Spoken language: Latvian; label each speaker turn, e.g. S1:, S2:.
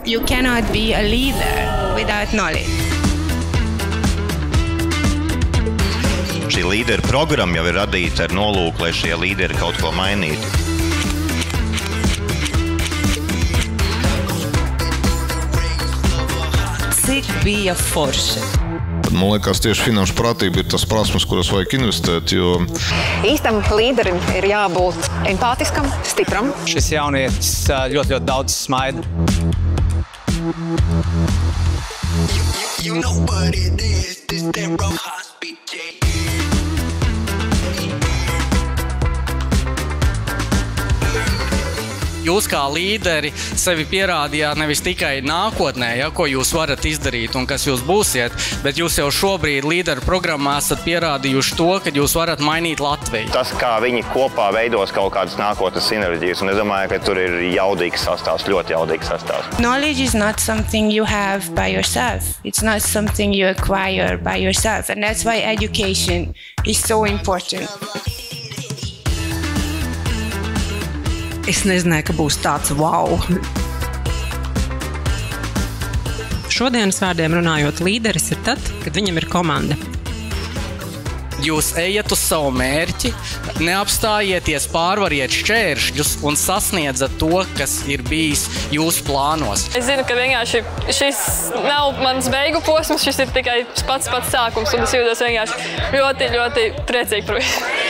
S1: You cannot be a leader without knowledge.
S2: Šī līderu programma jau ir radīta ar nolūku, lai šie līderi kaut ko mainītu.
S3: Cik bija forši?
S4: Man liekas, tieši finanšu prātība ir tas prasmes, kuras vajag investēt, jo
S5: īstam līderim ir jābūt empātiskam, stipram.
S6: Šis jaunietis ļoti daudz smaida.
S7: Jūs kā līderi sevi pierādījāt nevis tikai nākotnē, ko jūs varat izdarīt un kas jūs būsiet, bet jūs jau šobrīd līderu programmā esat pierādījuši to, ka jūs varat mainīt Latviju.
S2: Tas, kā viņi kopā veidos kaut kādas nākotnes sinerģijas, un es domāju, ka tur ir jaudīgs sastāvs, ļoti jaudīgs sastāvs.
S1: Knowledge is not something you have by yourself. It's not something you acquire by yourself. And that's why education is so important.
S3: Es nezināju, ka būs tāds wow. Šodienas vārdiem runājot, līderis ir tad, kad viņam ir komanda.
S7: Jūs ejat uz savu mērķi, neapstājieties, pārvariet šķēršļus un sasniedzat to, kas ir bijis jūsu plānos.
S8: Es zinu, ka vienkārši šis nav mans beigu posms, šis ir tikai pats sākums, un es jūtos vienkārši ļoti, ļoti priecīgi par visu.